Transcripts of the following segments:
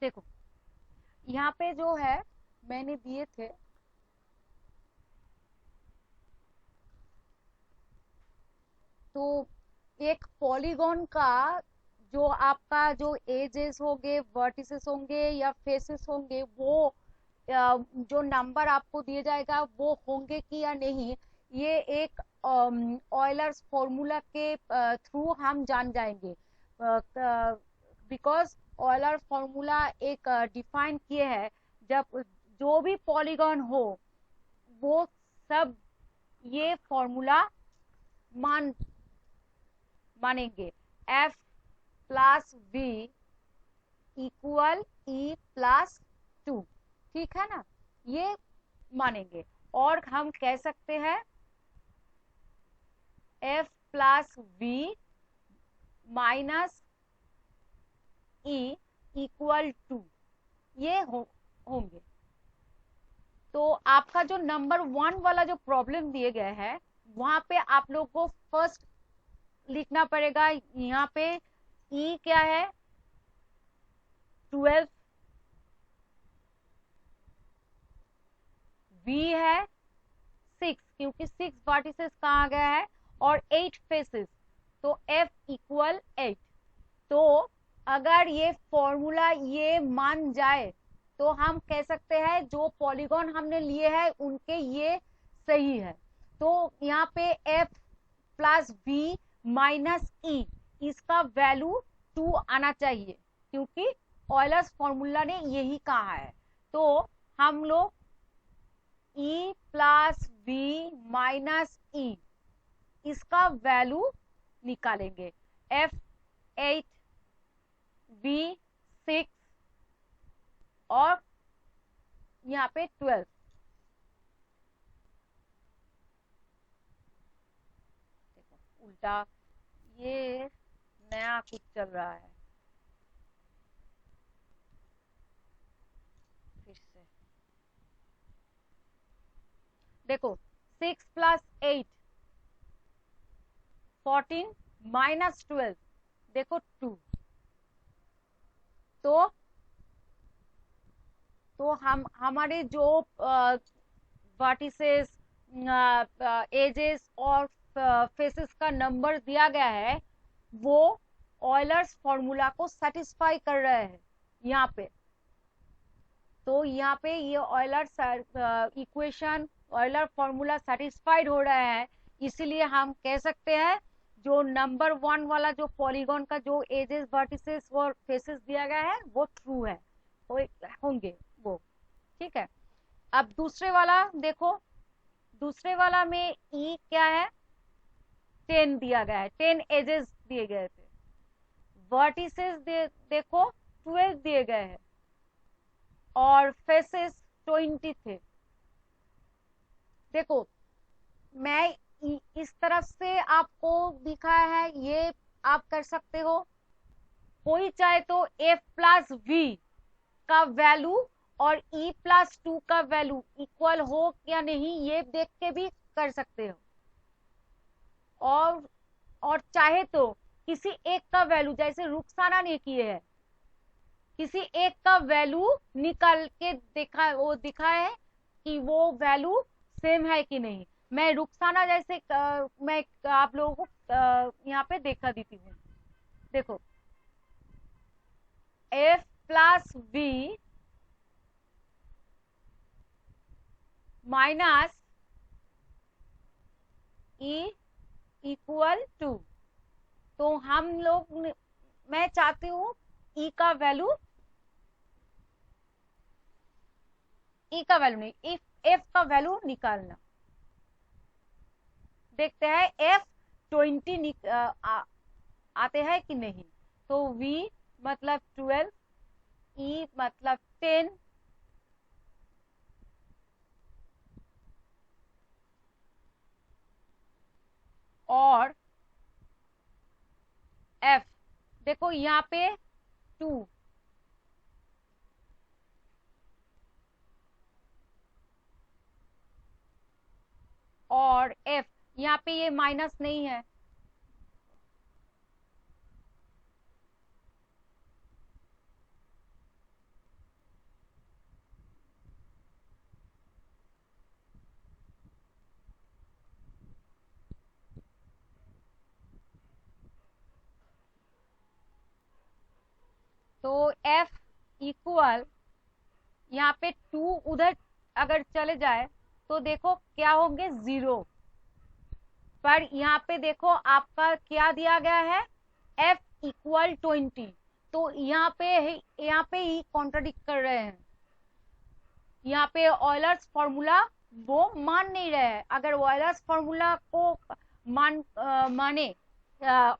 देखो यहाँ पे जो है मैंने दिए थे, तो एक पॉलीगॉन का जो आपका जो एजेस होंगे, वर्टिसेस होंगे या फेसेस होंगे, वो जो नंबर आपको दिया जाएगा वो होंगे कि या नहीं, ये एक ऑयलर्स फॉर्मूला के थ्रू हम जान जाएंगे। बिकॉज ऑयलर फॉर्मूला एक डिफाइन किए है, जब जो भी पॉलीगॉन हो वो सब ये फॉर्मूला मान मानेंगे। F plus V equal E plus two, ठीक है ना, ये मानेंगे। और हम कह सकते हैं F plus V minus E equal two, ये होंगे। तो आपका जो नंबर 1 वाला जो प्रॉब्लम दिए गए है, वहां पे आप लोग को फर्स्ट लिखना पड़ेगा। यहाँ पे ई क्या है, 12, वी है 6, क्योंकि 6 वर्टिसेस कहा गया है, और 8 फेसेस, तो एफ इक्वल 8। तो अगर ये फॉर्मूला ये मान जाए तो हम कह सकते हैं जो पॉलीगॉन हमने लिए हैं उनके ये सही है। तो यहाँ पे एफ प्लस वी माइनस ई, इसका वैल्यू 2 आना चाहिए, क्योंकि ऑयलर्स फॉर्मूला ने यही कहा है। तो हम लोग ई प्लस वी माइनस ई, इसका वैल्यू निकालेंगे। एफ 8, वी 6 और यहाँ पे 12। देखो उल्टा ये नया कुछ चल रहा है, फिर से देखो 6 प्लस 8 14 माइनस 12, देखो 2। तो हम हमारे जो वर्टिसेस, एजेस और फेसेस का नंबर दिया गया है वो ऑयलर्स फॉर्मूला को सेटिस्फाई कर रहे हैं यहाँ पे। तो यहाँ पे ये Euler equation, Euler formula satisfied हो रहा है, इसीलिए हम कह सकते हैं जो नंबर 1 वाला जो पॉलीगॉन का जो एजेस, वर्टिसेस और फेसेस दिया गया है वो ट्रू है, होंगे वो, ठीक है। अब दूसरे वाला देखो, दूसरे वाला में ई क्या है, 10 दिया गया है, 10 एजेस दिए गए थे। वर्टिसेस देखो 12 दिए गए हैं, और फेसेस 20 थे। देखो मैं इस तरफ से आपको दिखाया है, ये आप कर सकते हो। कोई चाहे तो एफ प्लस वी का वैल्यू और ई प्लस 2 का वैल्यू इक्वल हो या नहीं ये देख के भी कर सकते हो। और चाहे तो किसी एक का वैल्यू, जैसे रुखसाना ने किए है, किसी एक का वैल्यू निकाल के देखा, वो दिखा है कि वो वैल्यू सेम है कि नहीं। मैं रुखसाना जैसे मैं आप लोगों को यहाँ पे देखा देती हूँ। देखो F plus V minus E equal two, तो हम लोग मैं चाहती हूँ ई का वैल्यू, ई का वैल्यू नहीं, एफ का वैल्यू निकालना। देखते हैं एफ 20 आते हैं कि नहीं। तो वी मतलब 12, ई मतलब 10, और एफ देखो यहाँ पे 2, और एफ यहाँ पे ये माइनस नहीं है, तो F इक्वल यहाँ पे 2 उधर अगर चले जाए तो देखो क्या होंगे 0, पर यहाँ पे देखो आपका क्या दिया गया है F इक्वल 20, तो यहाँ पे ही कॉन्ट्राडिक्ट कर रहे हैं। यहाँ पे ऑयलर्स फॉर्मूला वो मान नहीं रहे हैं। अगर ऑयलर्स फॉर्मूला को माने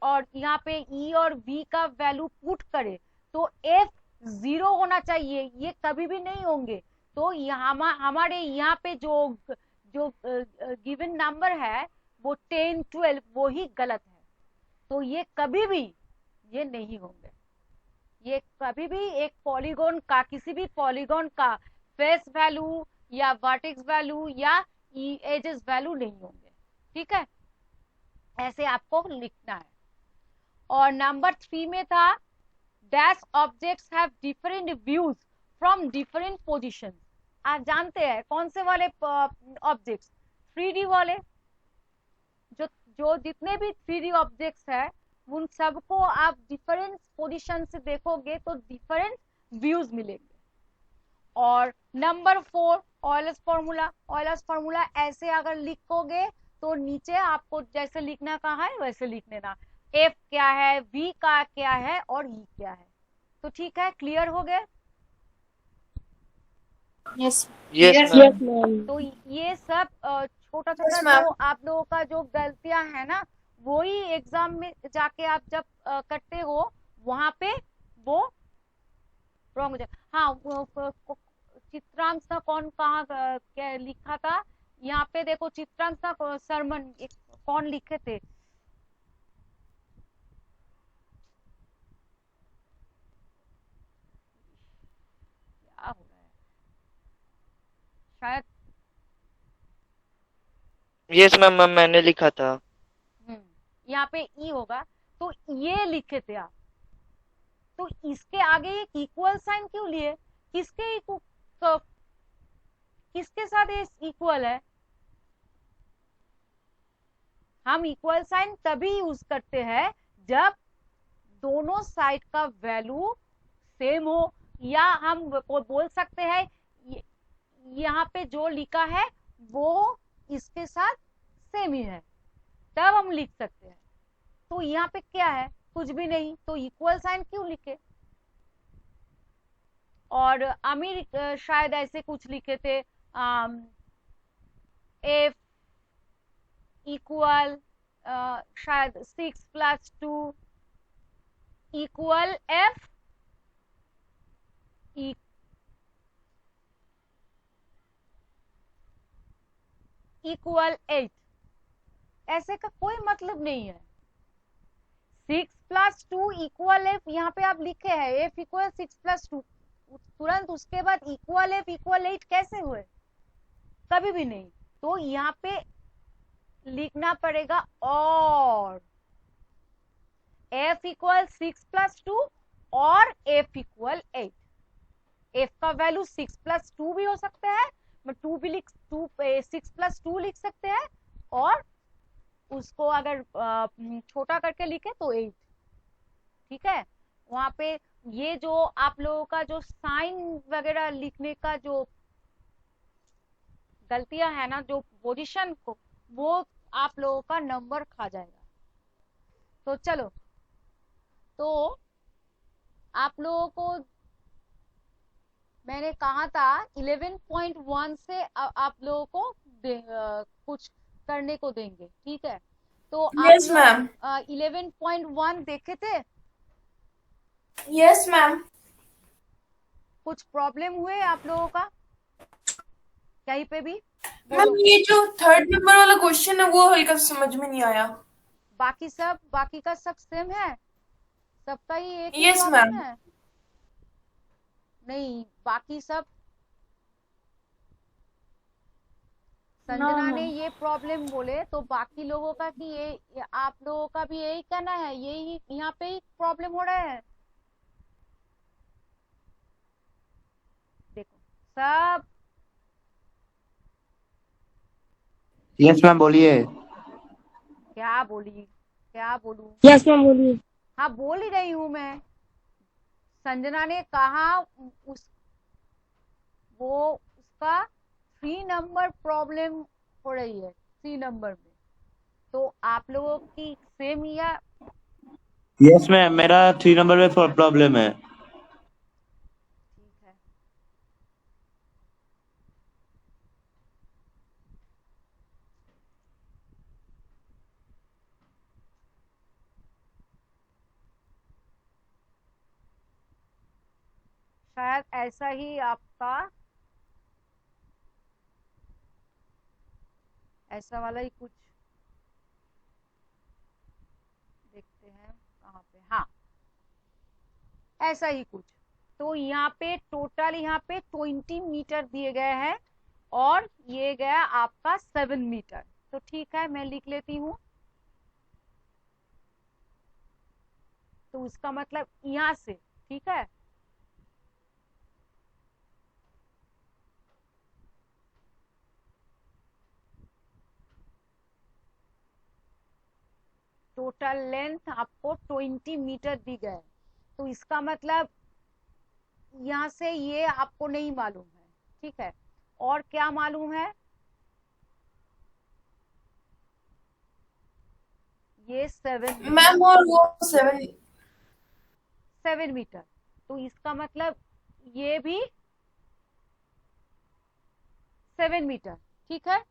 और यहाँ पे E और V का वैल्यू पुट करे तो F 0 होना चाहिए, ये कभी भी नहीं होंगे। तो हमारे यहाँ पे जो गिवन नंबर है वो 10 12 वो ही गलत है। तो ये कभी भी ये नहीं होंगे, ये कभी भी एक पॉलीगॉन का, किसी भी पॉलीगॉन का फेस वैल्यू या वर्टेक्स वैल्यू या एजेस वैल्यू नहीं होंगे। ठीक है, ऐसे आपको लिखना है। और नंबर 3 में था dash objects have different views from different positions. आप जानते हैं कौन से वाले ऑब्जेक्ट्स, 3D वाले, जो जितने भी 3D ऑब्जेक्ट्स है उन सबको आप डिफरेंट पोजीशन से देखोगे तो डिफरेंट व्यूज मिलेंगे। और नंबर 4 ऑयलर्स फॉर्मूला ऐसे अगर लिखोगे तो नीचे आपको जैसे लिखना कहा है वैसे लिख लेना, F क्या है, V का क्या है और E क्या है। तो ठीक है, क्लियर हो गए? Yes ma'am. तो ये सब छोटा छोटा जो आप लोगों का जो गलतियां है ना, वो ही एग्जाम में जाके आप जब करते हो वहां पे वो रॉन्ग हो जाए। हाँ, चित्रांश ना कौन कहाँ क्या लिखा था, यहाँ पे देखो चित्रांश ना सरमन कौन लिखे थे, क्या हो रहा है शायद। यस मैम, मैंने लिखा था। यहाँ पे ई होगा, तो ये लिखे थे आप, तो इसके आगे एक इक्वल साइन क्यों लिए? किसके साथ ये इक्वल है? हम इक्वल साइन तभी यूज करते हैं जब दोनों साइड का वैल्यू सेम हो, या हम बोल सकते हैं यहाँ पे जो लिखा है वो इसके साथ सेम ही है, तब हम लिख सकते हैं। तो यहाँ पे क्या है, कुछ भी नहीं, तो इक्वल साइन क्यों लिखे? और अमीर शायद ऐसे कुछ लिखे थे, F इक्वल शायद 6 + 2 इक्वल F इक्वल 8। ऐसे का कोई मतलब नहीं है। 6 + 2 इक्वल F यहाँ पे आप लिखे हैं, F इक्वल 6 + 2, तुरंत उसके बाद इक्वल F इक्वल 8 कैसे हुए? कभी भी नहीं। तो यहाँ पे लिखना पड़ेगा और F इक्वल 6 + 2 और F इक्वल 8। F का वैल्यू 6 + 2 भी हो सकता है, 6 + 2 लिख सकते हैं, और उसको अगर छोटा करके लिखे तो 8। ठीक है, वहां पे ये जो आप लोगों का जो साइन वगैरह लिखने का जो गलतियां है ना, जो पोजीशन को, वो आप लोगों का नंबर खा जाएगा। तो चलो, तो आप लोगों को मैंने कहा था 11.1 से आप लोगों को कुछ करने को देंगे। ठीक है, तो आप यस मैम। 11.1 देखे थे? Yes ma'am. कुछ प्रॉब्लम हुए आप लोगों का कहीं पे भी? मैम ये जो 3rd नंबर वाला क्वेश्चन है वो हल्का समझ में नहीं आया। बाकी का सब सेम है, सबका ही एक ही यस प्रॉब्लम मैम। है? नहीं, बाकी सब संजना ने ये प्रॉब्लम बोले तो बाकी लोगों का कि ये आप लोगों का भी यही कहना है, यही यहाँ पे ही प्रॉब्लम हो रहा है? देखो सब। यस मैम बोलिए। क्या बोलूं? यस मैम बोलिए। हाँ, बोल ही रही हूँ मैं। संजना ने कहा उसका 3 नंबर प्रॉब्लम हो रही है, 3 नंबर में। तो आप लोगों की सेम या यस मैम, मेरा 3 नंबर में प्रॉब्लम है। ठीक है। शायद ऐसा ही आपका ऐसा वाला ही कुछ, देखते हैं कहाँ पे। हाँ, ऐसा ही कुछ। तो यहाँ पे टोटल यहाँ पे 20 मीटर दिए गए हैं और ये गया आपका 7 मीटर। तो ठीक है, मैं लिख लेती हूँ। तो इसका मतलब यहाँ से, ठीक है, टोटल लेंथ आपको 20 मीटर दी गए। तो इसका मतलब यहाँ से ये आपको नहीं मालूम है, ठीक है। और क्या मालूम है? ये 7 मैम और वो 7 मीटर। तो इसका मतलब ये भी 7 मीटर, ठीक है।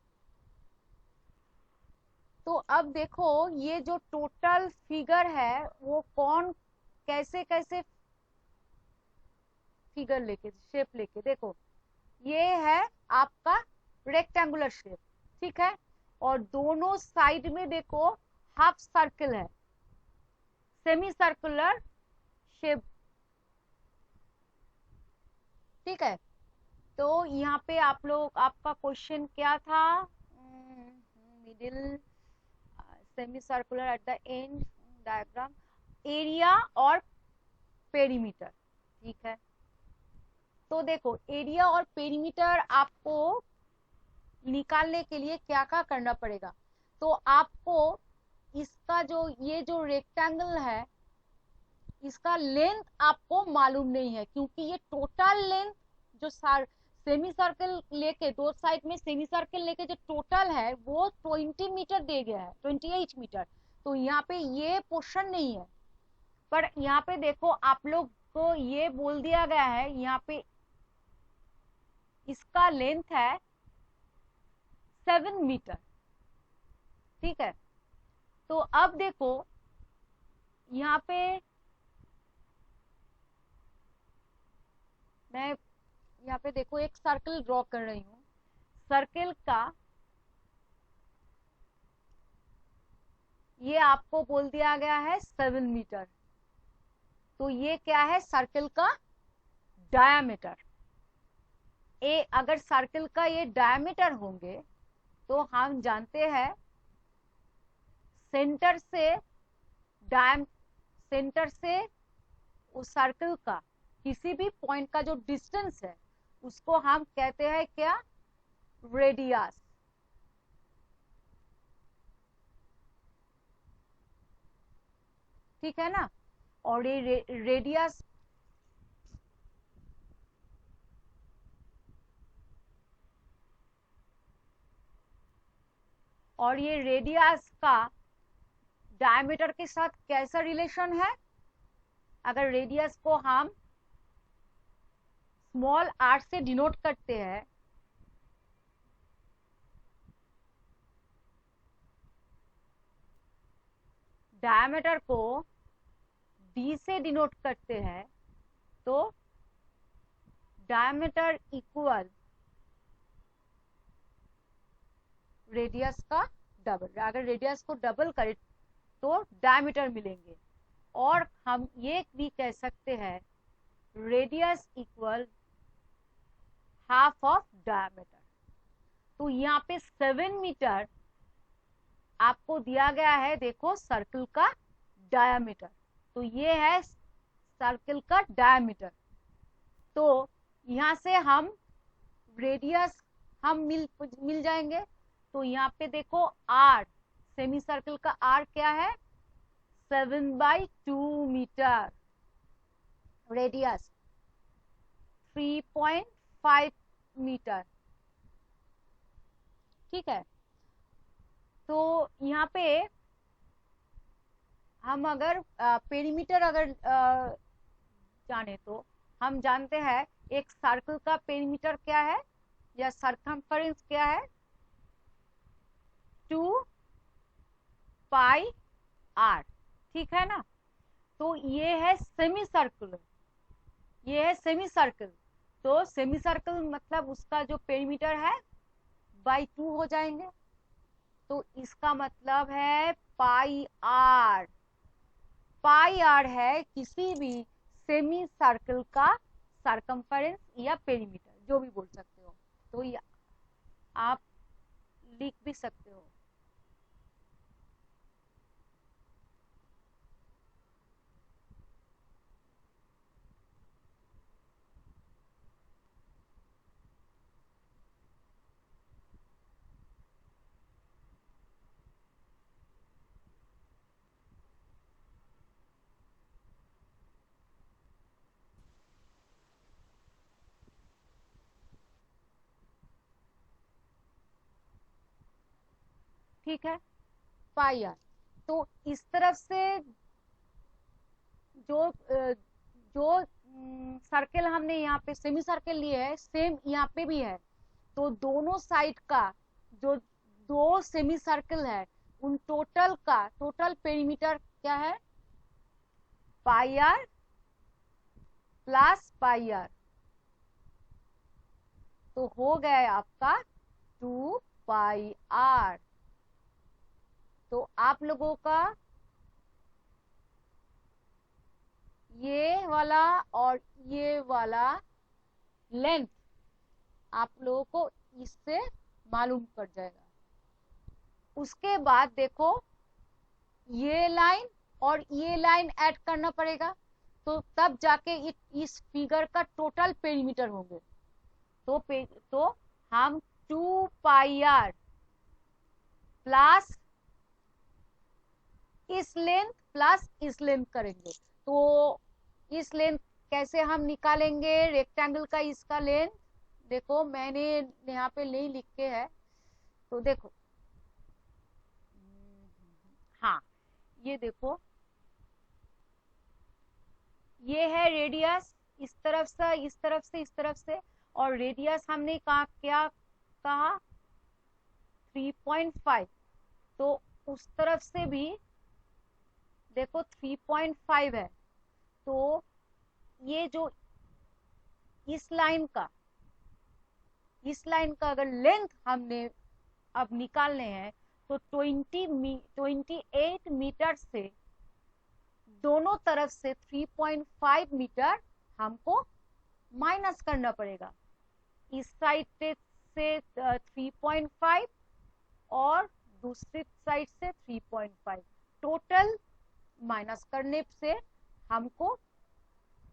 तो अब देखो ये जो टोटल फिगर है वो कौन कैसे कैसे फिगर लेके, शेप लेके, देखो ये है आपका रेक्टेंगुलर शेप, ठीक है। और दोनों साइड में देखो हाफ सर्कल है, सेमी सर्कुलर शेप, ठीक है। तो यहाँ पे आप लोग, आपका क्वेश्चन क्या था? Middle, semi circular at the end, diagram, area और पेरीमीटर, ठीक है। तो देखो एरिया और पेरीमीटर आपको निकालने के लिए क्या क्या करना पड़ेगा? तो आपको इसका जो ये जो रेक्टेंगल है इसका लेंथ आपको मालूम नहीं है, क्योंकि ये टोटल लेंथ जो सेमी सर्कल लेके, दो साइड में सेमी सर्कल लेके जो टोटल है वो 20 मीटर दे गया है, 28 मीटर। तो यहाँ पे ये पोर्शन नहीं है, पर यहाँ पे देखो आप लोग को ये बोल दिया गया है, यहाँ पे इसका लेंथ है 7 मीटर, ठीक है। तो अब देखो यहाँ पे मैं यहाँ पे देखो एक सर्कल ड्रॉ कर रही हूँ। सर्कल का ये आपको बोल दिया गया है 7 मीटर। तो ये क्या है? सर्कल का डायामीटर। अगर सर्कल का ये डायामीटर होंगे तो हम जानते हैं सेंटर से उस सर्कल का किसी भी पॉइंट का जो डिस्टेंस है उसको हम कहते हैं क्या? रेडियस, ठीक है ना। और ये रेडियस का डायमीटर के साथ कैसा रिलेशन है? अगर रेडियस को हम स्मॉल r से डिनोट करते हैं, डायमीटर को d से डिनोट करते हैं, तो डायमीटर इक्वल रेडियस का डबल। अगर रेडियस को डबल करें तो डायमीटर मिलेंगे। और हम ये भी कह सकते हैं radius equal half of diameter. तो यहाँ पे 7 मीटर आपको दिया गया है, देखो सर्कल का डायमीटर। तो ये है सर्कल का डायमीटर। तो यहाँ से हम रेडियस हम मिल जाएंगे। तो यहाँ पे देखो r, सेमी सर्कल का r क्या है? 7/2 मीटर। रेडियस 3.5 मीटर, ठीक है। तो यहाँ पे हम अगर पेरीमीटर अगर जाने तो हम जानते हैं एक सर्कल का पेरीमीटर क्या है या सरकमफेरेंस क्या है, 2 पाई आर, ठीक है ना। तो ये है सेमी सर्कल, ये है सेमी सर्कल। तो सेमी सर्कल मतलब उसका जो पेरीमीटर है बाई 2 हो जाएंगे। तो इसका मतलब है पाई आर, पाई आर है किसी भी सेमी सर्कल का सरकमफेरेंस या पेरीमीटर, जो भी बोल सकते हो। तो ये आप लिख भी सकते हो। ठीक है, पाई आर। तो इस तरफ से जो जो सर्कल हमने यहाँ पे सेमी सर्कल लिए है, सेम यहाँ पे भी है। तो दोनों साइड का जो दो सेमी सर्कल है उन टोटल का टोटल पेरीमीटर क्या है, पाई आर प्लस पाई आर। तो हो गया आपका 2 पाई आर। तो आप लोगों का ये वाला और ये वाला लेंथ आप लोगों को इससे मालूम पड़ जाएगा। उसके बाद देखो ये लाइन और ये लाइन ऐड करना पड़ेगा, तो तब जाके इस फिगर का टोटल पेरीमीटर होंगे। तो हम 2 पाई आर प्लस इस लेंथ प्लस इस लेंथ करेंगे। तो इस लेंथ कैसे हम निकालेंगे, रेक्टेंगल का इसका लेंथ देखो मैंने यहाँ पे नहीं लिखे है, तो देखो हाँ ये देखो ये है रेडियस, इस तरफ से इस तरफ से इस तरफ से, और रेडियस हमने कहा क्या कहा 3.5। तो उस तरफ से भी देखो 3.5 है। तो ये जो इस लाइन का अगर लेंथ हमने अब निकालने हैं तो 28 मीटर से दोनों तरफ से 3.5 मीटर हमको माइनस करना पड़ेगा। इस साइड से 3.5 और दूसरी साइड से 3.5, टोटल माइनस करने से हमको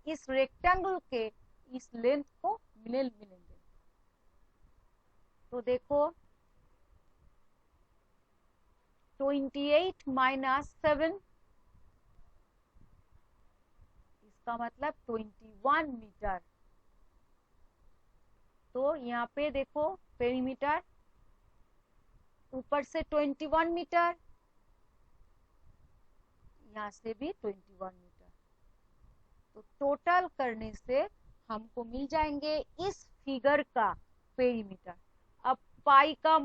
इस रेक्टेंगल के इस लेंथ को मिलेंगे। तो देखो 28 माइनस 7, इसका मतलब 21 मीटर। तो यहाँ पे देखो पेरीमीटर ऊपर से 21 मीटर, यहाँ से भी 21 मीटर। तो टोटल करने से हमको मिल जाएंगे इस फिगर का पेरीमीटर। अब पाई का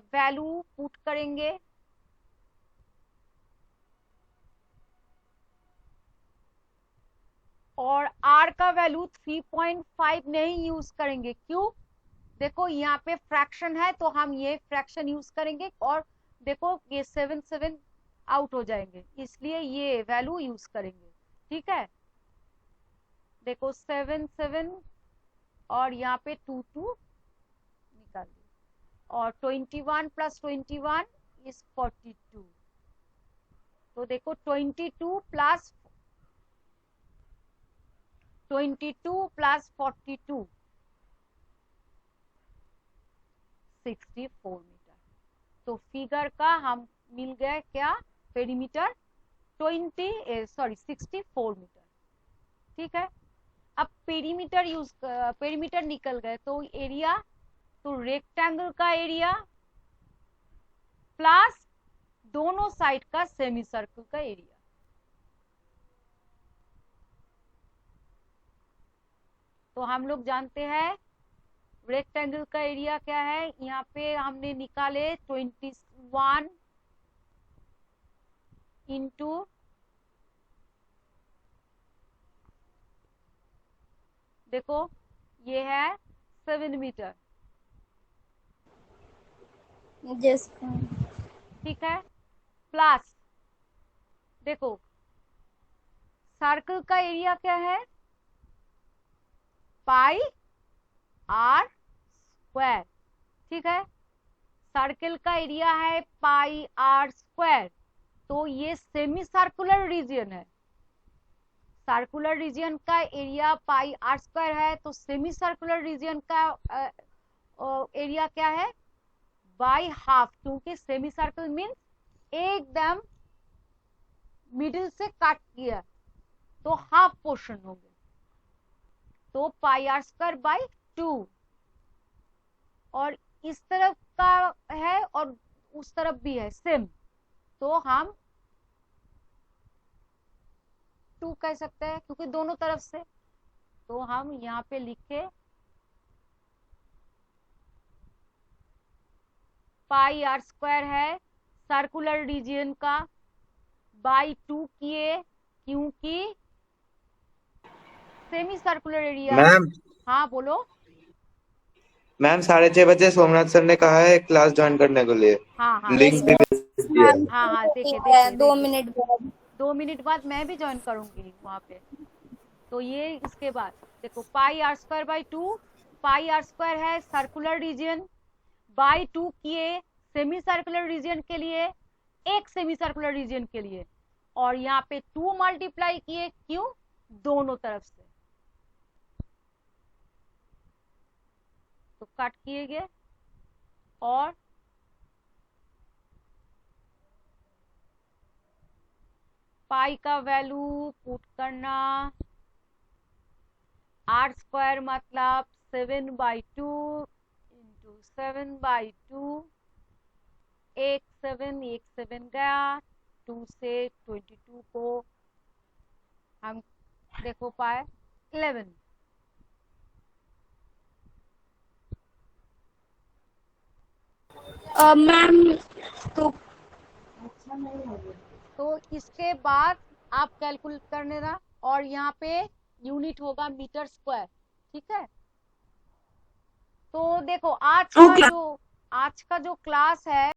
वैल्यू पुट करेंगे, और आर का वैल्यू 3.5 नहीं यूज करेंगे। क्यों, देखो यहाँ पे फ्रैक्शन है तो हम ये फ्रैक्शन यूज करेंगे, और देखो ये 7 आउट हो जाएंगे, इसलिए ये वैल्यू यूज करेंगे। ठीक है, देखो 7 और यहाँ पे 2 निकाल दिए, और 21 प्लस 21 इज 42। तो देखो 22 प्लस 42 64 मीटर। तो फिगर का हम मिल गया क्या पेरीमीटर 64 मीटर। ठीक है। अब पेरीमीटर निकल गए तो एरिया, तो रेक्टेंगल का एरिया प्लस दोनों साइड का सेमी सर्कल का एरिया। तो हम लोग जानते हैं रेक्टेंगल का एरिया क्या है, यहाँ पे हमने निकाले 21 इंटू देखो ये है 7 मीटर, यस ठीक है। प्लस देखो सर्कल का एरिया क्या है, पाई आर स्क्वायर, ठीक है। सर्कल का एरिया है पाई आर स्क्वायर, तो ये सेमी सर्कुलर रीजन है। सर्कुलर रीजन का एरिया पाई आर स्क्वायर है, तो सेमी सर्कुलर रीजन का एरिया क्या है, बाई हाफ, क्योंकि सेमी सर्कल मीन्स एकदम मिडिल से कट किया तो हाफ पोर्शन हो गया, तो पाई आर स्क्वायर बाई 2। और इस तरफ का है और उस तरफ भी है सेम, तो हम 2 कह सकते हैं क्योंकि दोनों तरफ से। तो हम यहाँ पे लिखे पाई आर स्क्वायर है सर्कुलर रीजन का बाई 2 किए, क्योंकि सेमी सर्कुलर एरिया। मैम हाँ बोलो। मैम 6:30 बजे सोमनाथ सर ने कहा है क्लास ज्वाइन करने के लिए। हाँ हाँ लिंक भी भेज दिया है। हाँ हाँ देखे ठीक देखे है, 2 देखे। मिनट बाद 2 मिनट बाद मैं भी ज्वाइन करूंगी वहां पे। तो ये इसके बाद देखो pi r square by 2, pi r square है सर्कुलर रीजन बाई 2 किए सेमी सर्कुलर रीजन के लिए, एक सेमी सर्कुलर रीजन के लिए, और यहाँ पे 2 मल्टीप्लाई किए, क्यों, दोनों तरफ से। तो कट किए गए और पाई का वैल्यू पुट करना, आर स्क्वायर मतलब 7/2 इंटू 7/2, एक 7 गया, 2 से 22 को हम देखो पाए 11। मैम तो इसके बाद आप कैलकुलेट करने ना, और यहाँ पे यूनिट होगा मीटर स्क्वायर, ठीक है। तो देखो आज का जो क्लास है